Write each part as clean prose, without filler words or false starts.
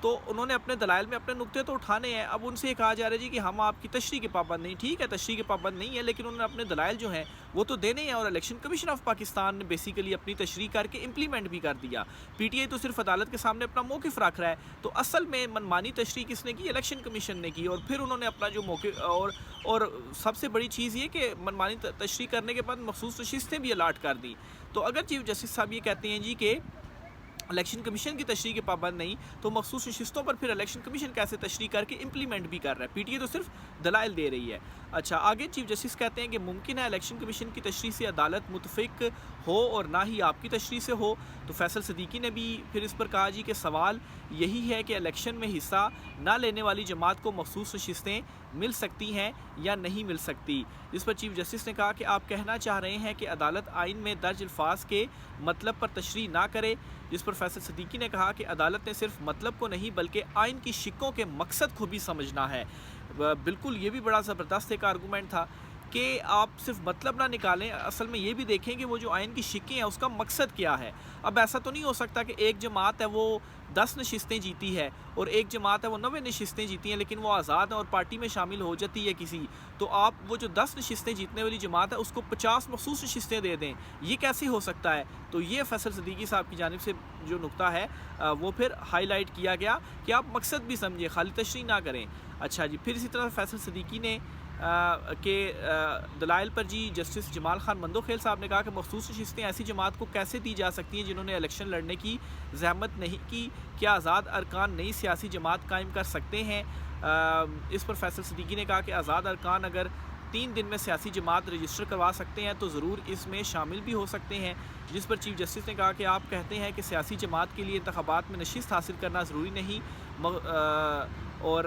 تو انہوں نے اپنے دلائل میں اپنے نقطے تو اٹھانے ہیں. اب ان سے یہ کہا جا رہا ہے جی کہ ہم آپ کی تشریح کے پابند نہیں. ٹھیک ہے تشریح کے پابند نہیں ہے لیکن انہوں نے اپنے دلائل جو ہیں وہ تو دینے ہیں, اور الیکشن کمیشن آف پاکستان نے بیسیکلی اپنی تشریح کر کے امپلیمنٹ بھی کر دیا. پی ٹی آئی تو صرف عدالت کے سامنے اپنا موقف رکھ رہا ہے. تو اصل میں منمانی تشریح کس نے کی؟ الیکشن کمیشن نے کی. اور پھر انہوں نے اپنا جو موقف اور سب سے بڑی چیز یہ کہ منمانی تشریح کرنے کے بعد مخصوص نشستیں بھی الاٹ کر دی. تو اگر چیف جسٹس صاحب یہ کہتے ہیں جی کہ الیکشن کمیشن کی تشریح کے پابند نہیں, تو مخصوص نشستوں پر پھر الیکشن کمیشن کیسے تشریح کر کے امپلیمنٹ بھی کر رہا ہے؟ پی ٹی اے تو صرف دلائل دے رہی ہے. اچھا آگے چیف جسٹس کہتے ہیں کہ ممکن ہے الیکشن کمیشن کی تشریح سے عدالت متفق ہو اور نہ ہی آپ کی تشریح سے ہو. تو فیصل صدیقی نے بھی پھر اس پر کہا جی کہ سوال یہی ہے کہ الیکشن میں حصہ نہ لینے والی جماعت کو مخصوص نشستیں مل سکتی ہیں یا نہیں مل سکتی. جس پر چیف جسٹس نے کہا کہ آپ کہنا چاہ رہے ہیں کہ عدالت آئین میں درج الفاظ کے مطلب پر تشریح نہ کرے. جس پر فیصل صدیقی نے کہا کہ عدالت نے صرف مطلب کو نہیں بلکہ آئین کی شقوں کے مقصد کو بھی سمجھنا ہے. بالکل یہ بھی بڑا زبردست ایک آرگومنٹ تھا کہ آپ صرف مطلب نہ نکالیں, اصل میں یہ بھی دیکھیں کہ وہ جو آئین کی شقیں ہیں اس کا مقصد کیا ہے. اب ایسا تو نہیں ہو سکتا کہ ایک جماعت ہے وہ 10 نشستیں جیتی ہے اور ایک جماعت ہے وہ 90 نشستیں جیتی ہیں لیکن وہ آزاد ہیں اور پارٹی میں شامل ہو جاتی ہے کسی, تو آپ وہ جو 10 نشستیں جیتنے والی جماعت ہے اس کو 50 مخصوص نشستیں دے دیں. یہ کیسے ہو سکتا ہے؟ تو یہ فیصل صدیقی صاحب کی جانب سے جو نقطہ ہے وہ پھر ہائی لائٹ کیا گیا کہ آپ مقصد بھی سمجھیں, خالی تشریح نہ کریں. اچھا جی, پھر اسی طرح فیصل صدیقی نے کہ دلائل پر جی جسٹس جمال خان مندوخیل صاحب نے کہا کہ مخصوص نشستیں ایسی جماعت کو کیسے دی جا سکتی ہیں جنہوں نے الیکشن لڑنے کی زحمت نہیں کی؟ کیا آزاد ارکان نئی سیاسی جماعت قائم کر سکتے ہیں؟ اس پر فیصل صدیقی نے کہا کہ آزاد ارکان اگر 3 دن میں سیاسی جماعت رجسٹر کروا سکتے ہیں تو ضرور اس میں شامل بھی ہو سکتے ہیں. جس پر چیف جسٹس نے کہا کہ آپ کہتے ہیں کہ سیاسی جماعت کے لیے انتخابات میں نشست حاصل کرنا ضروری نہیں, اور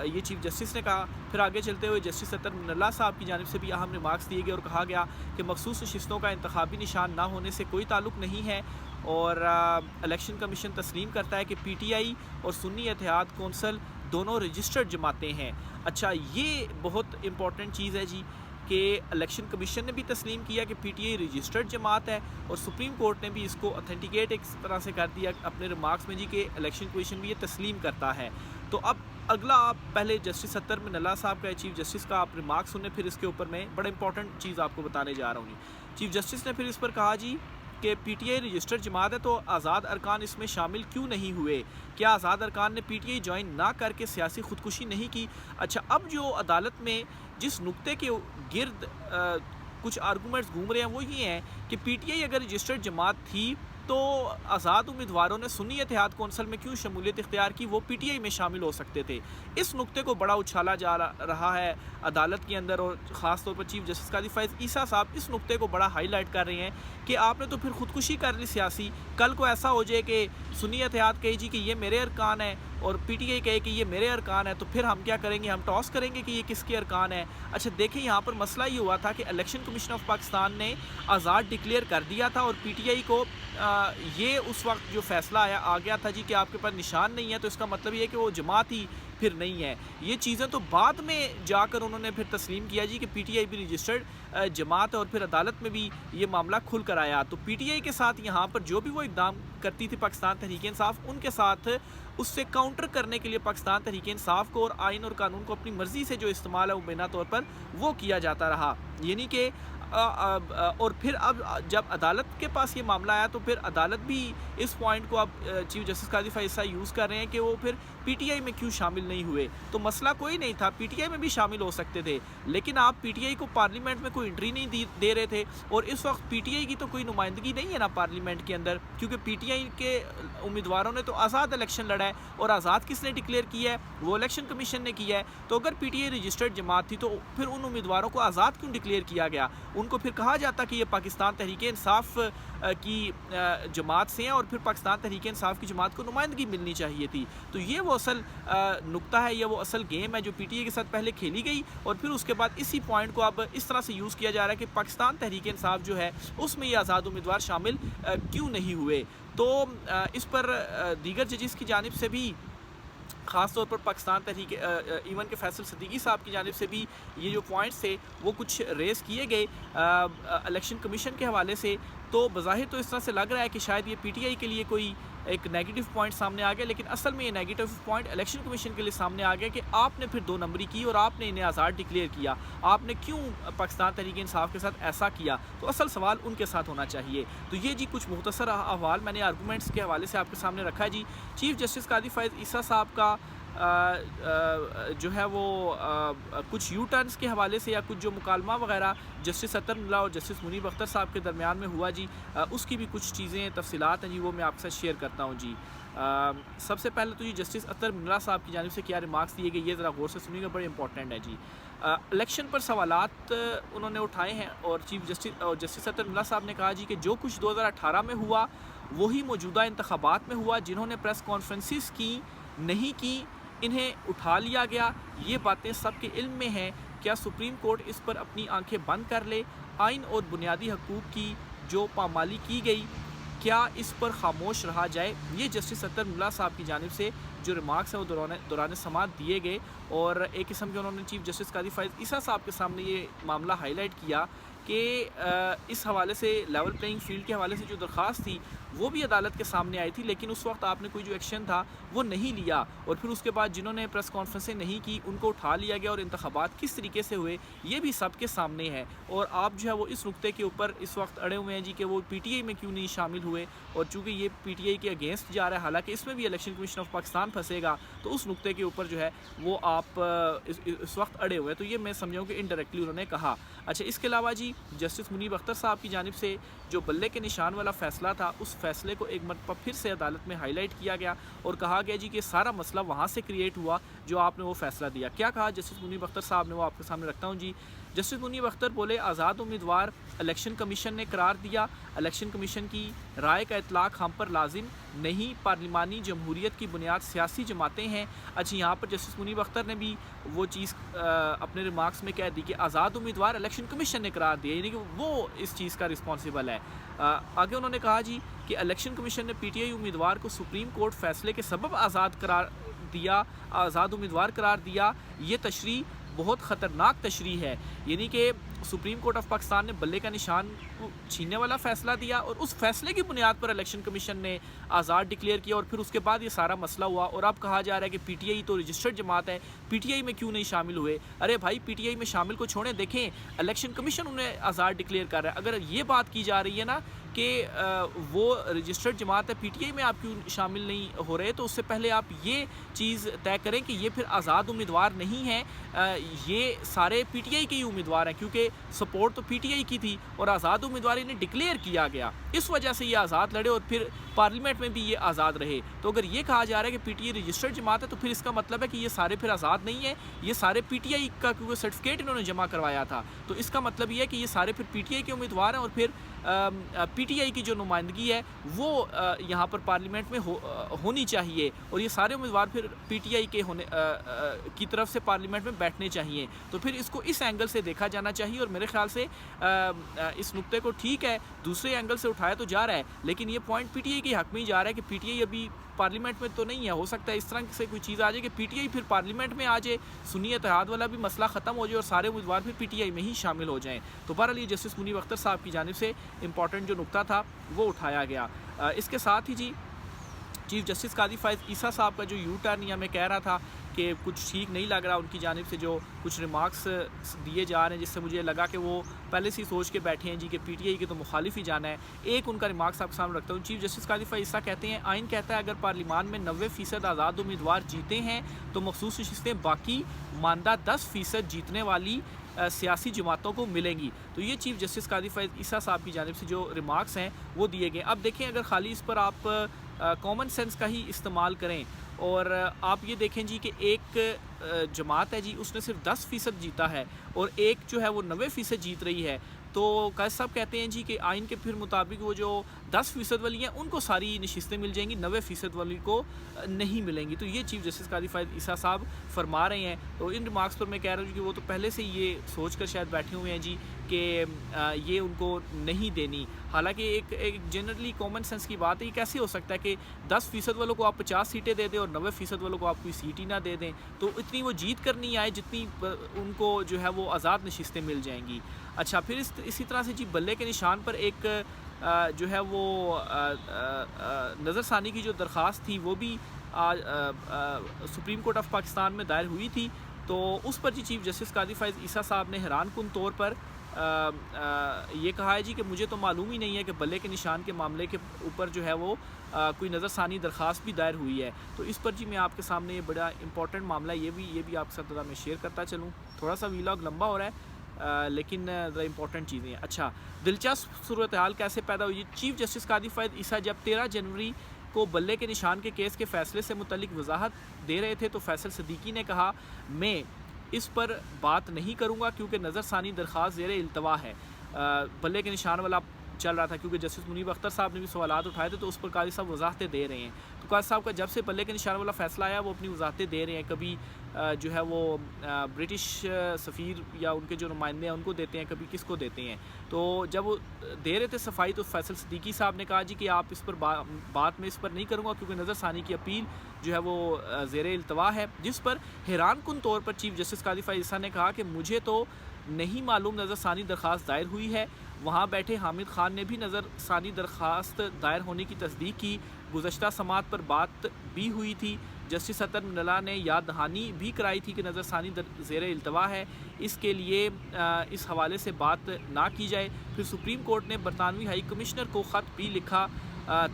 یہ چیف جسٹس نے کہا. پھر آگے چلتے ہوئے جسٹس اطہر من اللہ صاحب کی جانب سے بھی اہم ریمارکس دیے گئے اور کہا گیا کہ مخصوص نشستوں کا انتخابی نشان نہ ہونے سے کوئی تعلق نہیں ہے, اور الیکشن کمیشن تسلیم کرتا ہے کہ پی ٹی آئی اور سنی اتحاد کونسل دونوں رجسٹرڈ جماعتیں ہیں. اچھا یہ بہت امپورٹنٹ چیز ہے جی کہ الیکشن کمیشن نے بھی تسلیم کیا کہ پی ٹی آئی رجسٹرڈ جماعت ہے, اور سپریم کورٹ نے بھی اس کو اتھینٹیکیٹ ایک طرح سے کر دیا اپنے ریمارکس میں جی کہ الیکشن کمیشن بھی یہ تسلیم کرتا ہے. تو اب اگلا آپ پہلے جسٹس اطہر من اللہ صاحب کا چیف جسٹس کا آپ ریمارکس سنیں, پھر اس کے اوپر میں بڑا امپورٹنٹ چیز آپ کو بتانے جا رہا ہوں. چیف جسٹس نے پھر اس پر کہا جی کہ پی ٹی آئی رجسٹرڈ جماعت ہے تو آزاد ارکان اس میں شامل کیوں نہیں ہوئے؟ کیا آزاد ارکان نے پی ٹی آئی جوائن نہ کر کے سیاسی خودکشی نہیں کی؟ اچھا اب جو عدالت میں جس نقطے کے گرد کچھ آرگومنٹس گھوم رہے ہیں وہ یہ ہیں کہ پی ٹی آئی اگر رجسٹرڈ جماعت تھی تو آزاد امیدواروں نے سنی اتحاد کونسل میں کیوں شمولیت اختیار کی؟ وہ پی ٹی آئی میں شامل ہو سکتے تھے. اس نقطے کو بڑا اچھالا جا رہا ہے عدالت کے اندر, اور خاص طور پر چیف جسٹس قاضی فائز عیسیٰ صاحب اس نقطے کو بڑا ہائی لائٹ کر رہے ہیں کہ آپ نے تو پھر خودکشی کر لی سیاسی. کل کو ایسا ہو جائے کہ سنی اتحاد کہے جی کہ یہ میرے ارکان ہیں اور پی ٹی آئی کہے کہ یہ میرے ارکان ہیں, تو پھر ہم کیا کریں گے؟ ہم ٹاس کریں گے کہ یہ کس کے ارکان ہیں. اچھا دیکھیں یہاں پر مسئلہ یہ ہوا تھا کہ الیکشن کمیشن آف پاکستان نے آزاد ڈکلیئر کر دیا تھا, اور پی ٹی آئی کو یہ اس وقت جو فیصلہ آ گیا تھا جی کہ آپ کے پاس نشان نہیں ہے, تو اس کا مطلب یہ ہے کہ وہ جماعت ہی پھر نہیں ہے. یہ چیزیں تو بعد میں جا کر انہوں نے پھر تسلیم کیا جی کہ پی ٹی آئی بھی رجسٹرڈ جماعت ہے, اور پھر عدالت میں بھی یہ معاملہ کھل کر آیا. تو پی ٹی آئی کے ساتھ یہاں پر جو بھی وہ اقدام کرتی تھی پاکستان تحریک انصاف, ان کے ساتھ اس سے کاؤنٹر کرنے کے لیے پاکستان تحریک انصاف کو اور آئین اور قانون کو اپنی مرضی سے جو استعمال ہے وہ بنا طور پر وہ کیا جاتا رہا. یعنی کہ اور پھر اب جب عدالت کے پاس یہ معاملہ آیا تو پھر عدالت بھی اس پوائنٹ کو اب چیف جسٹس قاضی فائز یوز کر رہے ہیں کہ وہ پھر پی ٹی آئی میں کیوں شامل نہیں ہوئے. تو مسئلہ کوئی نہیں تھا, پی ٹی آئی میں بھی شامل ہو سکتے تھے, لیکن آپ پی ٹی آئی کو پارلیمنٹ میں کوئی انٹری نہیں دے رہے تھے, اور اس وقت پی ٹی آئی کی تو کوئی نمائندگی نہیں ہے نا پارلیمنٹ کے اندر, کیونکہ پی ٹی آئی کے امیدواروں نے تو آزاد الیکشن لڑا ہے, اور آزاد کس نے ڈکلیئر کیا ہے؟ وہ الیکشن کمیشن نے کیا ہے. تو اگر پی ٹی آئی رجسٹرڈ جماعت تھی تو پھر ان امیدواروں کو آزاد کیوں ڈکلیئر کیا گیا؟ ان کو پھر کہا جاتا کہ یہ پاکستان تحریک انصاف کی جماعت سے ہیں, اور پھر پاکستان تحریک انصاف کی جماعت کو نمائندگی ملنی چاہیے تھی. تو یہ وہ اصل نقطہ ہے, یہ وہ اصل گیم ہے جو پی ٹی آئی کے ساتھ پہلے کھیلی گئی, اور پھر اس کے بعد اسی پوائنٹ کو اب اس طرح سے یوز کیا جا رہا ہے کہ پاکستان تحریک انصاف جو ہے اس میں یہ آزاد امیدوار شامل کیوں نہیں ہوئے. تو اس پر دیگر ججز کی جانب سے بھی, خاص طور پر پاکستان تحریک ایون کے فیصل صدیقی صاحب کی جانب سے بھی یہ جو پوائنٹس تھے وہ کچھ ریز کیے گئے الیکشن کمیشن کے حوالے سے. تو بظاہر تو اس طرح سے لگ رہا ہے کہ شاید یہ پی ٹی آئی کے لیے کوئی ایک نیگیٹو پوائنٹ سامنے آ گیا، لیکن اصل میں یہ نیگیٹو پوائنٹ الیکشن کمیشن کے لیے سامنے آ گیا کہ آپ نے پھر 2 نمبری کی اور آپ نے انہیں آزاد ڈکلیئر کیا، آپ نے کیوں پاکستان تحریک انصاف کے ساتھ ایسا کیا؟ تو اصل سوال ان کے ساتھ ہونا چاہیے۔ تو یہ جی کچھ مختصر احوال میں نے آرگومنٹس کے حوالے سے آپ کے سامنے رکھا ہے جی۔ چیف جسٹس قاضی فائز عیسیٰ صاحب کا جو ہے وہ کچھ یو ٹرنس کے حوالے سے یا کچھ جو مکالمہ وغیرہ جسٹس اطہر ملا اور جسٹس منیب اختر صاحب کے درمیان میں ہوا جی، اس کی بھی کچھ چیزیں تفصیلات ہیں جی، وہ میں آپ کے ساتھ شیئر کرتا ہوں جی۔ سب سے پہلے تو یہ جسٹس اطہر ملا صاحب کی جانب سے کیا ریمارکس دیے گئے یہ ذرا غور سے سنیے گا، بڑے امپورٹنٹ ہے جی۔ الیکشن پر سوالات انہوں نے اٹھائے ہیں اور جسٹس اطہر ملا صاحب نے کہا جی کہ جو کچھ 2018 میں ہوا وہی موجودہ انتخابات میں ہوا، جنہوں نے پریس کانفرنسز کی نہیں کی انہیں اٹھا لیا گیا، یہ باتیں سب کے علم میں ہیں۔ کیا سپریم کورٹ اس پر اپنی آنکھیں بند کر لے؟ آئین اور بنیادی حقوق کی جو پامالی کی گئی کیا اس پر خاموش رہا جائے؟ یہ جسٹس اطہر ملا صاحب کی جانب سے جو ریمارکس ہیں وہ دوران سماعت دیے گئے، اور ایک قسم کے انہوں نے چیف جسٹس قاضی فائز عیسیٰ صاحب کے سامنے یہ معاملہ ہائی لائٹ کیا کہ اس حوالے سے لیول پلینگ فیلڈ کے حوالے سے جو درخواست تھی وہ بھی عدالت کے سامنے آئی تھی، لیکن اس وقت آپ نے کوئی جو ایکشن تھا وہ نہیں لیا، اور پھر اس کے بعد جنہوں نے پریس کانفرنسیں نہیں کی ان کو اٹھا لیا گیا، اور انتخابات کس طریقے سے ہوئے یہ بھی سب کے سامنے ہے۔ اور آپ جو ہے وہ اس نقطے کے اوپر اس وقت اڑے ہوئے ہیں جی کہ وہ پی ٹی آئی میں کیوں نہیں شامل ہوئے، اور چونکہ یہ پی ٹی آئی کے اگینسٹ جا رہا ہے، حالانکہ اس میں بھی الیکشن کمیشن آف پاکستان پھنسے گا، تو اس نقطے کے اوپر جو ہے وہ آپ اس وقت اڑے ہوئے، تو یہ میں سمجھاؤں کہ انڈائریکٹلی انہوں نے کہا۔ اچھا، اس کے علاوہ جی جسٹس منیب اختر صاحب کی جانب سے جو بلے کے نشان والا فیصلہ تھا اس فیصلے کو ایک مرتبہ پھر سے عدالت میں ہائی لائٹ کیا گیا اور کہا گیا جی کہ سارا مسئلہ وہاں سے کریٹ ہوا جو آپ نے وہ فیصلہ دیا۔ کیا کہا جسٹس منیب اختر صاحب نے، وہ آپ کے سامنے رکھتا ہوں جی۔ جسٹس منیب اختر بولے آزاد امیدوار الیکشن کمیشن نے قرار دیا، الیکشن کمیشن کی رائے کا اطلاق ہم پر لازم نہیں، پارلیمانی جمہوریت کی بنیاد سیاسی جماعتیں ہیں۔ اچھا، یہاں پر جسٹس منیب اختر نے بھی وہ چیز اپنے ریمارکس میں کہہ دی کہ آزاد امیدوار الیکشن کمیشن نے قرار دیا، یعنی کہ وہ اس چیز کا رسپانسیبل ہے۔ آگے انہوں نے کہا جی کہ الیکشن کمیشن نے پی ٹی آئی امیدوار کو سپریم کورٹ فیصلے کے سبب آزاد امیدوار قرار دیا، یہ تشریح بہت خطرناک تشریح ہے، یعنی کہ سپریم کورٹ آف پاکستان نے بلے کا نشان چھیننے والا فیصلہ دیا اور اس فیصلے کی بنیاد پر الیکشن کمیشن نے آزاد ڈکلیئر کیا، اور پھر اس کے بعد یہ سارا مسئلہ ہوا، اور اب کہا جا رہا ہے کہ پی ٹی آئی تو رجسٹرڈ جماعت ہے، پی ٹی آئی میں کیوں نہیں شامل ہوئے؟ ارے بھائی، پی ٹی آئی میں شامل کو چھوڑیں، دیکھیں الیکشن کمیشن انہیں آزاد ڈکلیئر کر رہا ہے۔ اگر یہ بات کی جا رہی ہے نا کہ وہ رجسٹرڈ جماعت ہے، پی ٹی آئی میں آپ کیوں شامل نہیں ہو رہے، تو اس سے پہلے آپ یہ چیز طے کریں کہ یہ پھر آزاد امیدوار نہیں ہیں، یہ سارے پی ٹی آئی کے ہی امیدوار ہیں، کیونکہ سپورٹ تو پی ٹی آئی کی تھی اور آزاد امیدوار انہیں ڈکلیئر کیا گیا، اس وجہ سے یہ آزاد لڑے اور پھر پارلیمنٹ میں بھی یہ آزاد رہے۔ تو اگر یہ کہا جا رہا ہے کہ پی ٹی آئی رجسٹرڈ جماعت ہے تو پھر اس کا مطلب ہے کہ یہ سارے پھر آزاد نہیں ہیں، یہ سارے پی ٹی آئی کا کیونکہ سرٹیفکیٹ انہوں نے جمع کروایا تھا، تو اس کا مطلب یہ ہے کہ یہ سارے پھر پی ٹی آئی کے امیدوار ہیں، اور پھر پی ٹی آئی کی جو نمائندگی ہے وہ یہاں پر پارلیمنٹ میں ہونی چاہیے، اور یہ سارے امیدوار پھر پی ٹی آئی کے کی طرف سے پارلیمنٹ میں بیٹھنے چاہیے، تو پھر اس کو اس اینگل سے دیکھا جانا چاہیے، اور میرے خیال سے اس نقطے کو ٹھیک ہے دوسرے اینگل سے اٹھایا تو جا رہا ہے، لیکن یہ پوائنٹ پی ٹی آئی کے حق میں ہی جا رہا ہے کہ پی ٹی آئی ابھی پارلیمنٹ میں تو نہیں ہے، ہو سکتا ہے اس طرح سے کوئی چیز آ جائے کہ پی ٹی آئی پھر پارلیمنٹ میں آ جائے، سنی اتحاد والا بھی مسئلہ ختم ہو جائے اور سارے امیدوار پھر پی ٹی آئی میں ہی شامل ہو جائیں۔ تو بہرحال یہ جسٹس منیب اختر صاحب کی جانب سے امپورٹنٹ جو نقطہ تھا وہ اٹھایا گیا۔ اس کے ساتھ ہی جی چیف جسٹس قاضی فائز عیسیٰ صاحب کا جو یو ٹرن یا میں کہہ رہا تھا کہ کچھ ٹھیک نہیں لگ رہا ان کی جانب سے جو کچھ ریمارکس دیے جا رہے ہیں، جس سے مجھے لگا کہ وہ پہلے سے ہی سوچ کے بیٹھے ہیں جی کہ پی ٹی آئی کے تو مخالف ہی جانا ہے۔ ایک ان کا ریمارکس آپ کے سامنے رکھتا ہوں۔ چیف جسٹس قاضی فائز عیسیٰ کہتے ہیں آئین کہتا ہے اگر پارلیمان میں 90% آزاد امیدوار جیتے ہیں تو مخصوص نشستیں باقی ماندہ 10% جیتنے والی سیاسی جماعتوں کو ملیں گی۔ تو یہ چیف جسٹس قاضی فائز عیسیٰ صاحب کی جانب سے جو ریمارکس ہیں وہ دیے گئے۔ اب دیکھیں اگر خالی اس پر آپ کامن سینس کا ہی استعمال کریں اور آپ یہ دیکھیں جی کہ ایک جماعت ہے جی اس نے صرف 10% جیتا ہے اور ایک جو ہے وہ 90% جیت رہی ہے، تو قاضی صاحب کہتے ہیں جی کہ آئین کے پھر مطابق وہ جو 10% والی ہیں ان کو ساری نشستیں مل جائیں گی، 90% والی کو نہیں ملیں گی۔ تو یہ چیف جسٹس قاضی فائز عیسیٰ صاحب فرما رہے ہیں۔ تو ان ریمارکس پر میں کہہ رہا ہوں کہ وہ تو پہلے سے یہ سوچ کر شاید بیٹھے ہوئے ہیں جی کہ یہ ان کو نہیں دینی، حالانکہ ایک جنرلی کامن سینس کی بات ہے، یہ کیسے ہو سکتا ہے کہ 10% والوں کو آپ 50 سیٹیں دے دیں اور 90% والوں کو آپ کوئی سیٹ ہی نہ دے دیں، تو اتنی وہ جیت کر نہیں آئے جتنی ان کو جو ہے وہ آزاد نشستیں مل جائیں گی۔ اچھا، پھر اسی طرح سے جی بلے کے نشان پر ایک جو ہے وہ نظر ثانی کی جو درخواست تھی وہ بھی آج سپریم کورٹ آف پاکستان میں دائر ہوئی تھی، تو اس پر جی چیف جسٹس قاضی فائز عیسیٰ صاحب نے حیران کن طور پر یہ کہا ہے جی کہ مجھے تو معلوم ہی نہیں ہے کہ بلے کے نشان کے معاملے کے اوپر جو ہے وہ کوئی نظر ثانی درخواست بھی دائر ہوئی ہے۔ تو اس پر جی میں آپ کے سامنے یہ بڑا امپورٹنٹ معاملہ ہے، یہ بھی آپ کے ساتھ میں شیئر کرتا چلوں۔ تھوڑا سا ویلاگ لمبا ہو رہا ہے لیکن ذرا امپورٹنٹ چیزیں ہیں۔ اچھا، دلچسپ صورتحال کیسے پیدا ہوئی؟ چیف جسٹس قاضی فائز عیسیٰ جب 13 جنوری کو بلے کے نشان کے کیس کے فیصلے سے متعلق وضاحت دے رہے تھے تو فیصل صدیقی نے کہا، میں اس پر بات نہیں کروں گا کیونکہ نظر ثانی درخواست زیر التوا ہے۔ بلے کے نشان والا چل رہا تھا کیونکہ جسٹس منیب اختر صاحب نے بھی سوالات اٹھائے تھے، تو اس پر قاضی صاحب وضاحتیں دے رہے ہیں۔ تو قاضی صاحب کا جب سے بلے کے نشان والا فیصلہ آیا وہ اپنی وضاحتیں دے رہے ہیں، کبھی جو ہے وہ برٹش سفیر یا ان کے جو نمائندے ہیں ان کو دیتے ہیں، کبھی کس کو دیتے ہیں۔ تو جب وہ دے رہے تھے صفائی تو فیصل صدیقی صاحب نے کہا جی کہ آپ اس پر بات میں اس پر نہیں کروں گا کیونکہ نظر ثانی کی اپیل جو ہے وہ زیر التوا ہے، جس پر حیران کن طور پر چیف جسٹس قاضی فائز عیسیٰ نے کہا کہ مجھے تو نہیں معلوم نظر ثانی درخواست دائر ہوئی ہے۔ وہاں بیٹھے حامد خان نے بھی نظر ثانی درخواست دائر ہونے کی تصدیق کی، گزشتہ سماعت پر بات بھی ہوئی تھی، جسٹس اطہر من اللہ نے یاد دہانی بھی کرائی تھی کہ نظر ثانی زیر التوا ہے، اس کے لیے اس حوالے سے بات نہ کی جائے۔ پھر سپریم کورٹ نے برطانوی ہائی کمشنر کو خط بھی لکھا،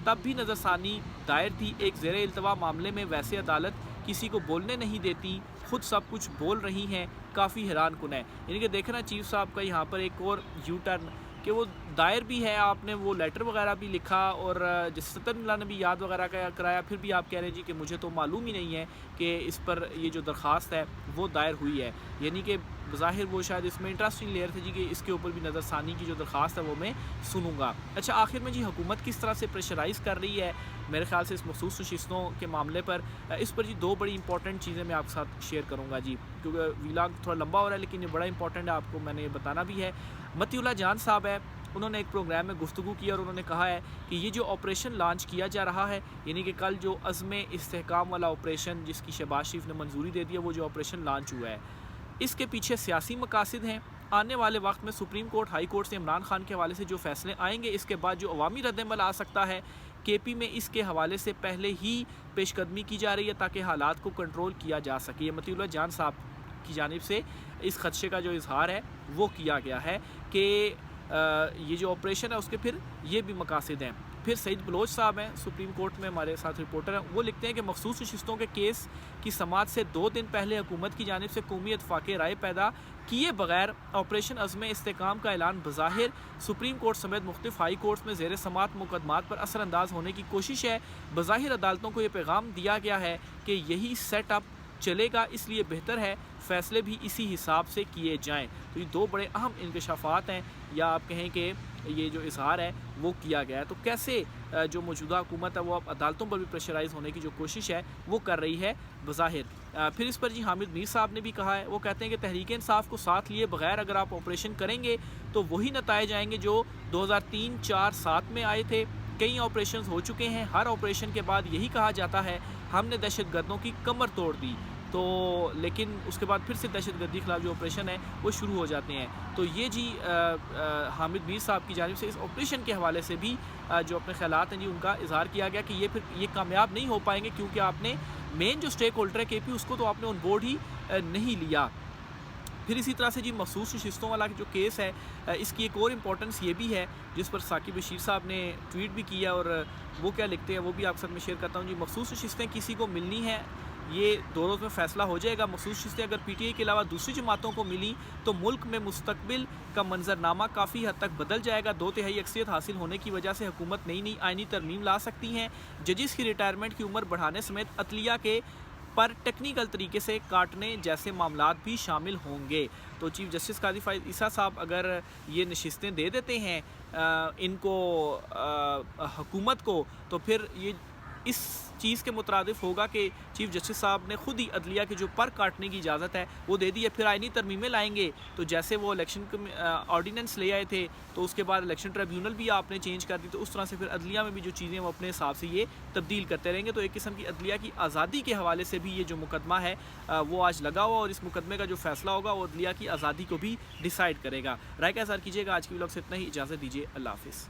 تب بھی نظر ثانی دائر تھی۔ ایک زیر التوا معاملے میں ویسے عدالت کسی کو بولنے نہیں دیتی، خود سب کچھ بول رہی ہیں، کافی حیران کن ہے۔ یعنی کہ دیکھنا چیف صاحب کا یہاں پر ایک اور یو ٹرن کہ وہ دائر بھی ہے، آپ نے وہ لیٹر وغیرہ بھی لکھا اور جس اطہر اللہ نے بھی یاد وغیرہ کرایا، پھر بھی آپ کہہ رہے ہیں جی کہ مجھے تو معلوم ہی نہیں ہے کہ اس پر یہ جو درخواست ہے وہ دائر ہوئی ہے۔ یعنی کہ بظاہر وہ شاید اس میں انٹرسٹنگ لیئر تھے جی کہ اس کے اوپر بھی نظر ثانی کی جو درخواست ہے وہ میں سنوں گا۔ اچھا، آخر میں جی حکومت کس طرح سے پریشرائز کر رہی ہے میرے خیال سے اس مخصوص نشستوں کے معاملے پر، اس پر جی دو بڑی امپورٹنٹ چیزیں میں آپ کے ساتھ شیئر کروں گا جی، کیونکہ ویلاگ تھوڑا لمبا ہو رہا ہے لیکن یہ بڑا امپورٹنٹ ہے، آپ کو میں نے یہ بتانا بھی ہے۔ متی اللہ جان صاحب ہے، انہوں نے ایک پروگرام میں گفتگو کی اور انہوں نے کہا ہے کہ یہ جو آپریشن لانچ کیا جا رہا ہے، یعنی کہ کل جو عزم استحکام والا آپریشن جس کی شہباز شریف نے منظوری دے دی ہے، وہ جو آپریشن لانچ ہوا ہے، اس کے پیچھے سیاسی مقاصد ہیں۔ آنے والے وقت میں سپریم کورٹ، ہائی کورٹ سے عمران خان کے حوالے سے جو فیصلے آئیں گے، اس کے بعد جو عوامی رد عمل آ سکتا ہے، کے پی میں اس کے حوالے سے پہلے ہی پیش قدمی کی جا رہی ہے تاکہ حالات کو کنٹرول کیا جا سکے۔ یہ متی اللہ جان صاحب کی جانب سے اس خدشے کا جو اظہار ہے وہ کیا گیا ہے کہ یہ جو آپریشن ہے اس کے پھر یہ بھی مقاصد ہیں۔ پھر سعید بلوچ صاحب ہیں، سپریم کورٹ میں ہمارے ساتھ رپورٹر ہیں، وہ لکھتے ہیں کہ مخصوص نشستوں کے کیس کی سماعت سے 2 دن پہلے حکومت کی جانب سے قومی اتفاق رائے پیدا کیے بغیر آپریشن عزم استحکام کا اعلان بظاہر سپریم کورٹ سمیت مختلف ہائی کورٹس میں زیر سماعت مقدمات پر اثر انداز ہونے کی کوشش ہے۔ بظاہر عدالتوں کو یہ پیغام دیا گیا ہے کہ یہی سیٹ اپ چلے گا، اس لیے بہتر ہے فیصلے بھی اسی حساب سے کیے جائیں۔ تو یہ 2 بڑے اہم انکشافات ہیں، یا آپ کہیں کہ یہ جو اظہار ہے وہ کیا گیا ہے۔ تو کیسے جو موجودہ حکومت ہے وہ اب عدالتوں پر بھی پریشرائز ہونے کی جو کوشش ہے وہ کر رہی ہے بظاہر۔ پھر اس پر جی حامد میر صاحب نے بھی کہا ہے، وہ کہتے ہیں کہ تحریک انصاف کو ساتھ لیے بغیر اگر آپ آپریشن کریں گے تو وہی نتائج آئیں گے جو 2003، 4، 7 میں آئے تھے۔ کئی آپریشنز ہو چکے ہیں، ہر آپریشن کے بعد یہی کہا جاتا ہے ہم نے دہشت گردوں کی کمر توڑ دی، تو لیکن اس کے بعد پھر سے دہشت گردی کے خلاف جو آپریشن ہے وہ شروع ہو جاتے ہیں۔ تو یہ جی حامد میر صاحب کی جانب سے اس آپریشن کے حوالے سے بھی جو اپنے خیالات ہیں جی ان کا اظہار کیا گیا کہ یہ کامیاب نہیں ہو پائیں گے کیونکہ آپ نے مین جو اسٹیک ہولڈر ہے کے پی، اس کو تو آپ نے آن بورڈ ہی نہیں لیا۔ پھر اسی طرح سے جی مخصوص نشستوں والا جو کیس ہے، اس کی ایک اور امپورٹنس یہ بھی ہے جس پر ثاقب بشیر صاحب نے ٹویٹ بھی کیا، اور وہ کیا لکھتے ہیں وہ بھی آپ کے ساتھ میں شیئر کرتا ہوں جی۔ مخصوص نشستیں کسی کو ملنی ہیں، یہ 2 روز میں فیصلہ ہو جائے گا۔ مخصوص نشستیں اگر پی ٹی آئی کے علاوہ دوسری جماعتوں کو ملی تو ملک میں مستقبل کا منظرنامہ کافی حد تک بدل جائے گا۔ 2/3 اکثریت حاصل ہونے کی وجہ سے حکومت نئی آئینی ترمیم لا سکتی ہیں، ججز کی ریٹائرمنٹ کی عمر بڑھانے سمیت عدلیہ کے پر ٹیکنیکل طریقے سے کاٹنے جیسے معاملات بھی شامل ہوں گے۔ تو چیف جسٹس قاضی فائز عیسیٰ صاحب اگر یہ نشستیں دے دیتے ہیں ان کو حکومت کو، تو پھر یہ اس چیز کے مترادف ہوگا کہ چیف جسٹس صاحب نے خود ہی عدلیہ کے جو پر کاٹنے کی اجازت ہے وہ دے دی ہے۔ پھر آئینی ترمیمیں لائیں گے، تو جیسے وہ الیکشن آرڈیننس لے آئے تھے تو اس کے بعد الیکشن ٹریبیونل بھی آپ نے چینج کر دی، تو اس طرح سے پھر عدلیہ میں بھی جو چیزیں وہ اپنے حساب سے یہ تبدیل کرتے رہیں گے۔ تو ایک قسم کی عدلیہ کی آزادی کے حوالے سے بھی یہ جو مقدمہ ہے وہ آج لگا ہوا، اور اس مقدمے کا جو فیصلہ ہوگا وہ عدلیہ کی آزادی کو بھی ڈیسائیڈ کرے گا۔ رائے کا اظہار کیجیے گا۔ آج کی ولاگ سے اتنا ہی، اجازت دیجیے، اللہ حافظ۔